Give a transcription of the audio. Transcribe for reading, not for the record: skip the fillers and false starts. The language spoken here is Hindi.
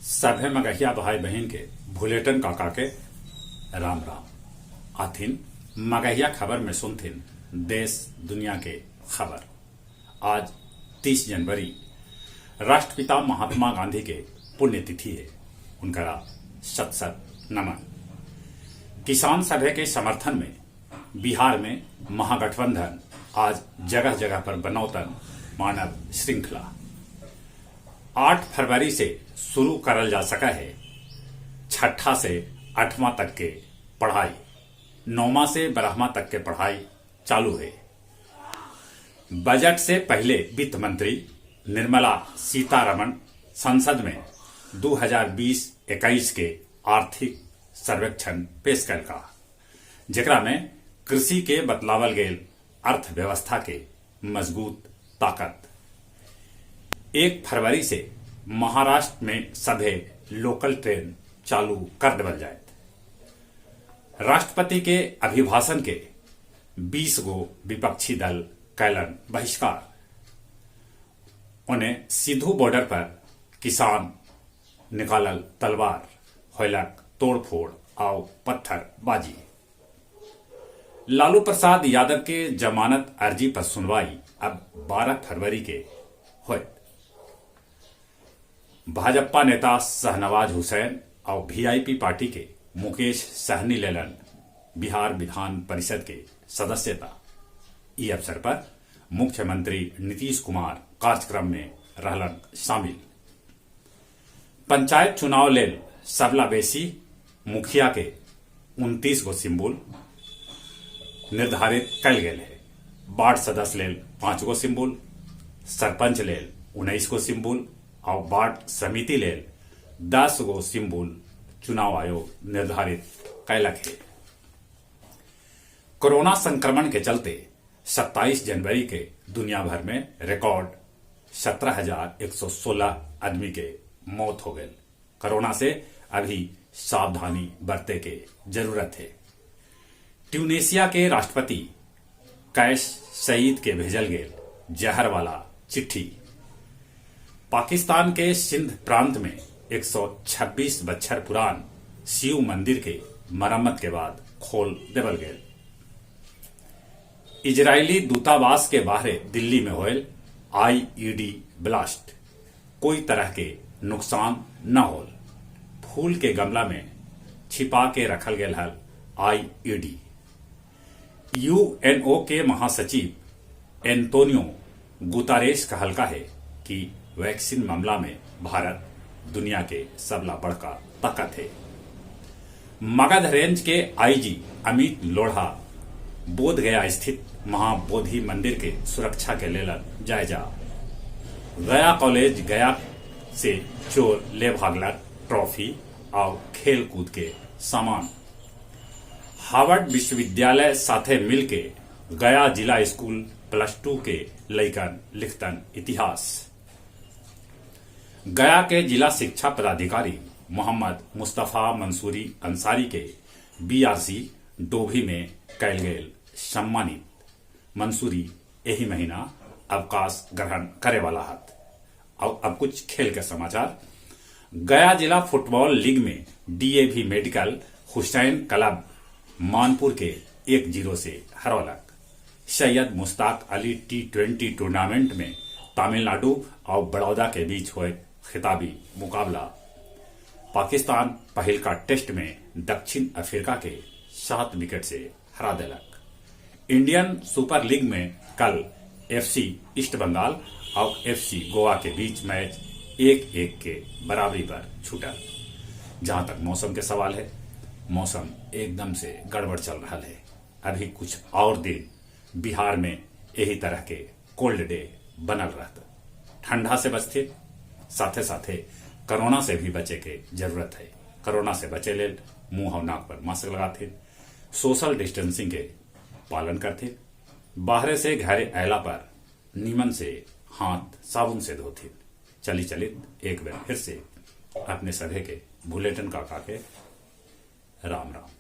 सभे मगहिया भाई बहन के भुलेटन काका के राम राम। आथिन मगहिया खबर में सुनथिन देश दुनिया के खबर। आज 30 जनवरी राष्ट्रपिता महात्मा गांधी के पुण्यतिथि है। उनका शत शत नमन। किसान सभा के समर्थन में बिहार में महागठबंधन आज जगह जगह पर बनौतन मानव श्रृंखला 8 फरवरी से शुरू करल जा सका है। छठा से 8वां तक के पढ़ाई, 9वां से 12वां तक के पढ़ाई चालू है। बजट से पहले वित्त मंत्री निर्मला सीतारमण संसद में 2020-21 के आर्थिक सर्वेक्षण पेश करेगा, जेकरा में कृषि के बतलावल गेल अर्थव्यवस्था के मजबूत ताकत। 1 फरवरी से महाराष्ट्र में सभे लोकल ट्रेन चालू कर देवल जाए। राष्ट्रपति के अभिभाषण के 20 गो विपक्षी दल कैलन बहिष्कार। उन्हें सिद्धू बॉर्डर पर किसान निकालल तलवार, होलक तोड़फोड़ और पत्थरबाजी। लालू प्रसाद यादव के जमानत अर्जी पर सुनवाई अब 12 फरवरी के हुई। भाजपा नेता शाहनवाज हुसैन और वीआईपी पार्टी के मुकेश सहनी लेलन बिहार विधान परिषद के सदस्यता। इस अवसर पर मुख्यमंत्री नीतीश कुमार कार्यक्रम में रहलन शामिल। पंचायत चुनाव लेल सबला बेसी मुखिया के 29 गो सिंबल निर्धारित कल गेल है। वार्ड सदस्य लेल 5 गो सिंबल, सरपंच लेल 19 गो सिंबल और वार्ड समिति लेल 10 गो सिंबल चुनाव आयोग निर्धारित कैलक है। कोरोना संक्रमण के चलते 27 जनवरी के दुनिया भर में रिकॉर्ड 17,116 आदमी के मौत हो गए। कोरोना से अभी सावधानी बरते के जरूरत है। ट्यूनेशिया के राष्ट्रपति कैश सईद के भेजल गेल जहर वाला चिट्ठी। पाकिस्तान के सिंध प्रांत में 126 बछर पुरान शिव मंदिर के मरम्मत के बाद खोल देवल गेल। इजरायली दूतावास के बाहर दिल्ली में होल आईईडी ब्लास्ट, कोई तरह के नुकसान न होल। फूल के गमला में छिपा के रखल गेल हल आईईडी। यूएनओ के महासचिव एंटोनियो गुतारेस कहलका है कि वैक्सीन मामला में भारत दुनिया के सबला बड़का ताकत है। मगध रेंज के आईजी अमित लोढ़ा बोधगया स्थित महाबोधि मंदिर के सुरक्षा के लेलन जायजा। गया कॉलेज गया से चोर ले भागलक ट्रॉफी और खेल कूद के सामान। हार्वर्ड विश्वविद्यालय साथे मिलके गया जिला स्कूल +2 के लइकन लिखतन इतिहास। गया के जिला शिक्षा पदाधिकारी मोहम्मद मुस्तफा मंसूरी अंसारी के बीआरसी डोभी में कैल गेल सम्मानित। मंसूरी यही महीना अवकाश ग्रहण करे वाला हत। और अब कुछ खेल के समाचार। गया जिला फुटबॉल लीग में DAV medical Hussain club Manpur के 1-0 से हरौलक। सैयद मुश्ताक अली T20 टूर्नामेंट में तमिलनाडु और बड़ौदा के बीच हुए खिताबी मुकाबला। पाकिस्तान पहल का टेस्ट में दक्षिण अफ्रीका के 7 विकेट से हरा दिलक। इंडियन सुपर लीग में कल FC ईस्ट बंगाल और FC गोवा के बीच मैच 1-1 के बराबरी पर छूटल। जहां तक मौसम के सवाल है, मौसम एकदम से गड़बड़ चल रहा है। अभी कुछ और दिन बिहार में यही तरह के कोल्ड डे बनल रहता। ठंडा से बचते, साथे साथे कोरोना से भी बचे के जरूरत है। कोरोना से बचे लेल मुंह और नाक पर मास्क लगाते, सोशल डिस्टेंसिंग के पालन करते, बाहर से घरे अयला पर नीमन से हाथ साबुन से धोते। चलित एक बार फिर से अपने सभे के बुलेटिन काका के राम राम।